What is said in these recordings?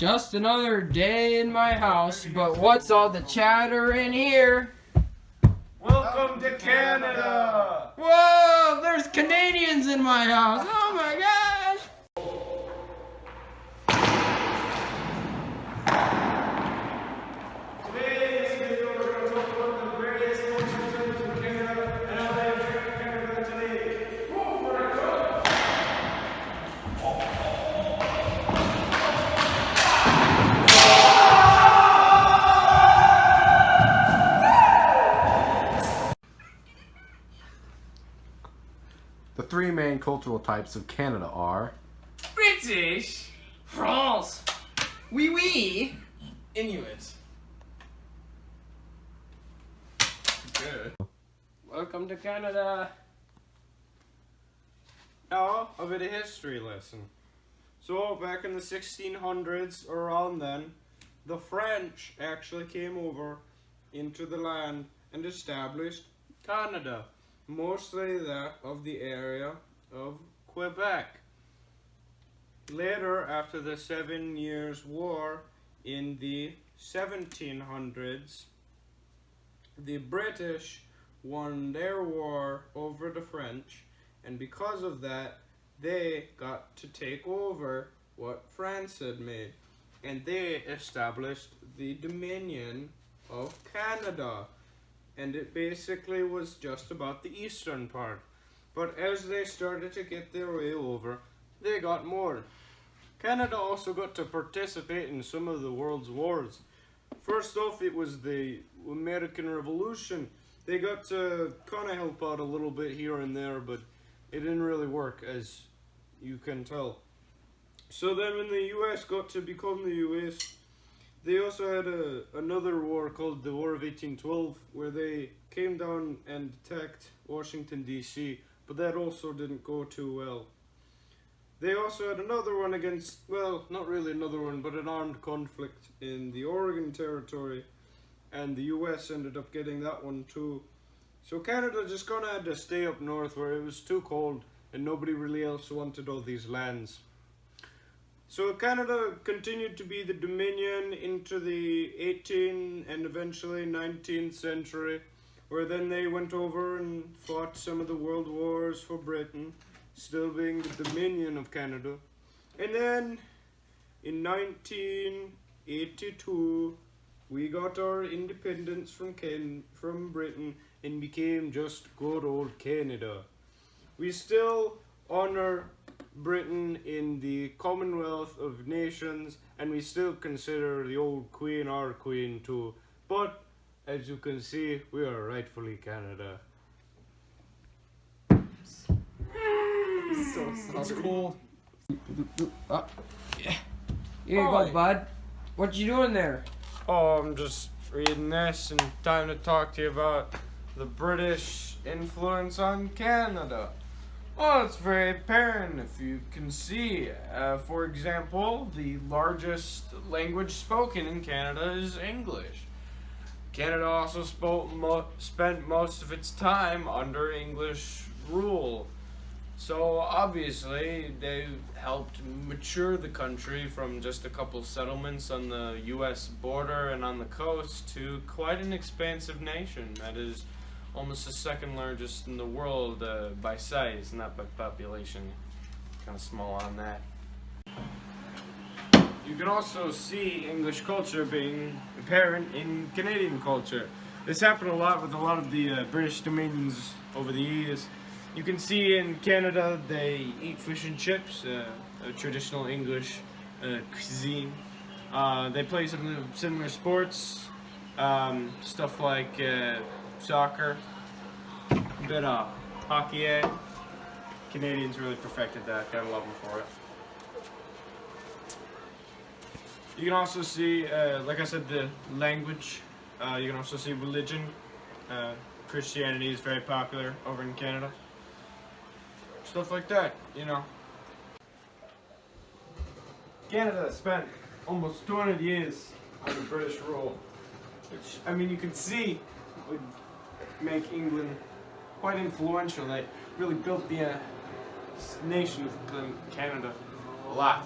Just another day in my house, but what's all the chatter in here? Welcome to Canada! Whoa, there's Canadians in my house. Oh my gosh. Today in this video we're going to talk about the various cultural types of Canada and how they affect Canada today. Go for it, Joe! The three main cultural types of Canada are British, France, oui, Inuit. Good. Welcome to Canada. Now, a bit of history lesson. So, back in the 1600s, or around then, the French actually came over into the land and established Canada. Mostly that of the area of Quebec. Later, after the 7 Years' War in the 1700s, the British won their war over the French, and because of that, they got to take over what France had made, and they established the Dominion of Canada. And it basically was just about the eastern part. But as they started to get their way over, they got more. Canada also got to participate in some of the world's wars. First off, it was the American Revolution. They got to kind of help out a little bit here and there, but it didn't really work, as you can tell. So then when the US got to become the US, they also had another war called the War of 1812, where they came down and attacked Washington, D.C., but that also didn't go too well. They also had another one against, well, not really another one, but an armed conflict in the Oregon Territory, and the U.S. ended up getting that one too. So Canada just kind of had to stay up north where it was too cold, and nobody really else wanted all these lands. So Canada continued to be the Dominion into the 18th and eventually 19th century, where then they went over and fought some of the world wars for Britain, still being the Dominion of Canada. And then in 1982, we got our independence from Britain and became just good old Canada. We still honor Britain in the Commonwealth of Nations, and we still consider the old Queen our Queen too. But as you can see, we are rightfully Canada. It's cool. Oh, yeah. Here you Oi. go, bud. What you doing there? Oh, I'm just reading this and time to talk to you about the British influence on Canada. Well, it's very apparent if you can see. For example, the largest language spoken in Canada is English. Canada also spent most of its time under English rule. So obviously they helped mature the country from just a couple settlements on the US border and on the coast to quite an expansive nation that is almost the second largest in the world by size, not by population. Kind of small on that. You can also see English culture being apparent in Canadian culture. This happened a lot with a lot of the British dominions over the years. You can see in Canada they eat fish and chips, a traditional English cuisine. They play some similar sports, stuff like soccer, a bit of hockey. Canadians really perfected that. Gotta love them for it. You can also see, like I said, the language. You can also see religion. Christianity is very popular over in Canada. Stuff like that, you know. Canada spent almost 200 years under British rule, which, I mean, you can see would make England quite influential. They really built the nation of Canada a lot.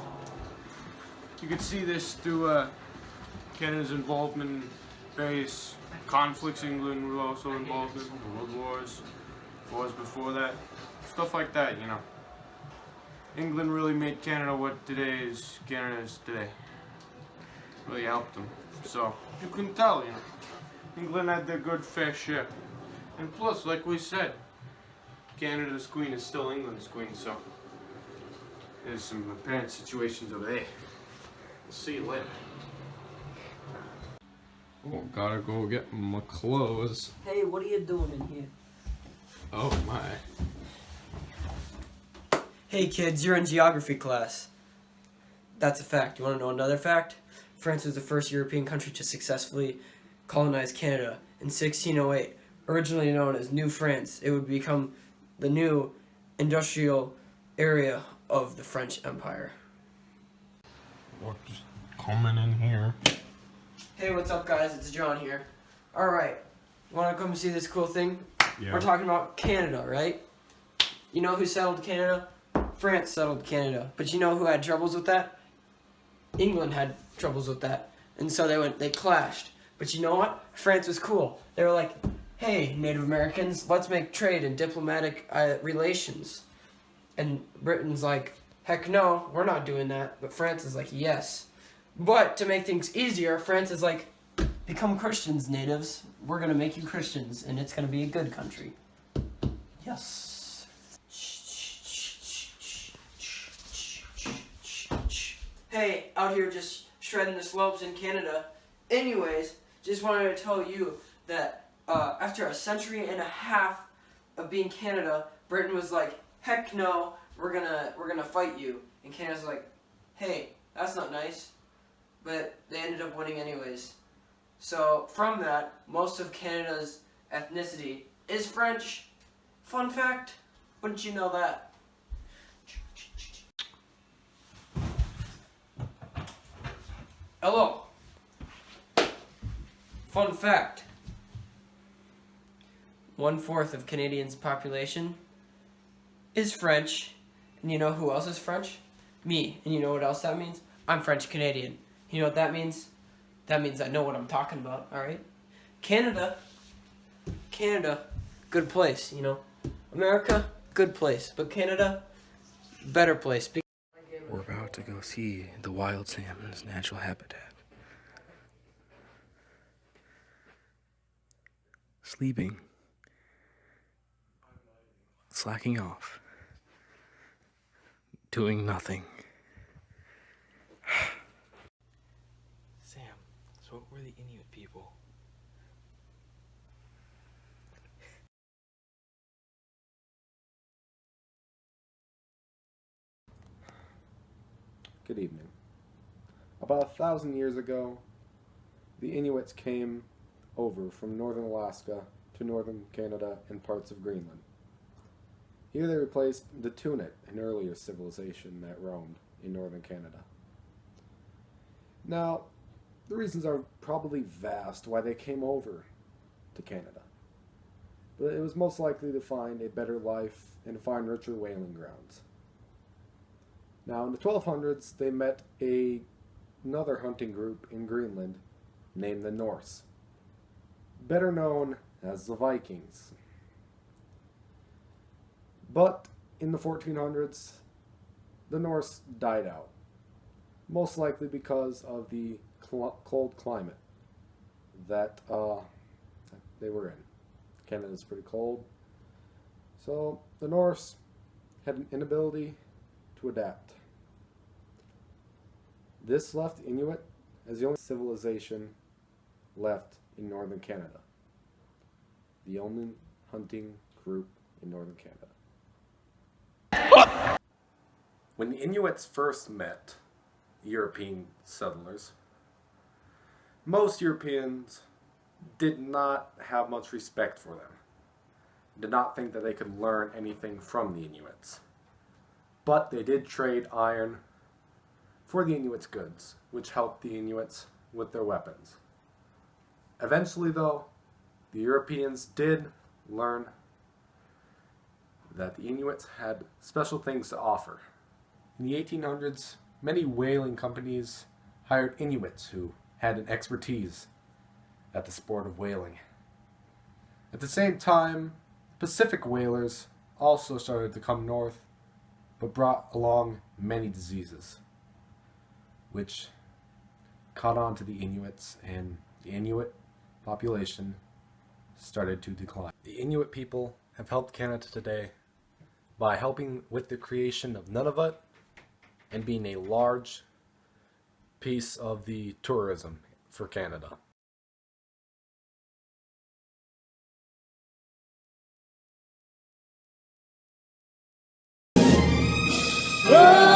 You could see this through Canada's involvement in various conflicts. England was also involved in world wars before that, stuff like that, you know. England really made Canada what Canada is today. Really helped them. So you can tell, you know. England had their good fair share. And plus, like we said, Canada's queen is still England's queen, so there's some apparent situations over there. See you later. Oh, gotta go get my clothes. Hey, what are you doing in here? Oh my. Hey kids, you're in geography class. That's a fact. You want to know another fact? France was the first European country to successfully colonize Canada in 1608. Originally known as New France, it would become the new industrial area of the French Empire. Or just coming in here. Hey, what's up guys? It's John here. Alright, want to come see this cool thing? Yeah. We're talking about Canada, right? You know who settled Canada? France settled Canada. But you know who had troubles with that? England had troubles with that. And so they clashed. But you know what? France was cool. They were like, hey, Native Americans, let's make trade and diplomatic relations. And Britain's like, heck no, we're not doing that. But France is like, yes. But to make things easier, France is like, become Christians, natives. We're going to make you Christians, and it's going to be a good country. Yes. Hey, out here just shredding the slopes in Canada. Anyways, just wanted to tell you that after a century and a half of being Canada, Britain was like, heck no, we're gonna fight you. And Canada's like, hey, that's not nice. But they ended up winning anyways. So from that, most of Canada's ethnicity is French. Fun fact, wouldn't you know that? Hello. Fun fact. 1/4 of Canadians' population is French. And you know who else is French? Me. And you know what else that means? I'm French Canadian. You know what that means? That means I know what I'm talking about, alright? Canada, good place, you know. America, good place. But Canada, better place. We're about to go see the wild salmon's natural habitat. Sleeping. Slacking off. Doing nothing. Sam, so what were the Inuit people? Good evening. About 1,000 years ago, the Inuits came over from northern Alaska to northern Canada and parts of Greenland. Here they replaced the Tunit, an earlier civilization that roamed in northern Canada. Now, the reasons are probably vast why they came over to Canada. But it was most likely to find a better life and find richer whaling grounds. Now, in the 1200s, they met another hunting group in Greenland named the Norse, better known as the Vikings. But in the 1400s, the Norse died out, most likely because of the cold climate that they were in. Canada's pretty cold, so the Norse had an inability to adapt. This left Inuit as the only civilization left in northern Canada, the only hunting group in northern Canada. When the Inuits first met European settlers, most Europeans did not have much respect for them, did not think that they could learn anything from the Inuits. But they did trade iron for the Inuits' goods, which helped the Inuits with their weapons. Eventually, though, the Europeans did learn that the Inuits had special things to offer. In the 1800s, many whaling companies hired Inuits who had an expertise at the sport of whaling. At the same time, Pacific whalers also started to come north, but brought along many diseases, which caught on to the Inuits, and the Inuit population started to decline. The Inuit people have helped Canada today by helping with the creation of Nunavut and being a large piece of the tourism for Canada. Whoa!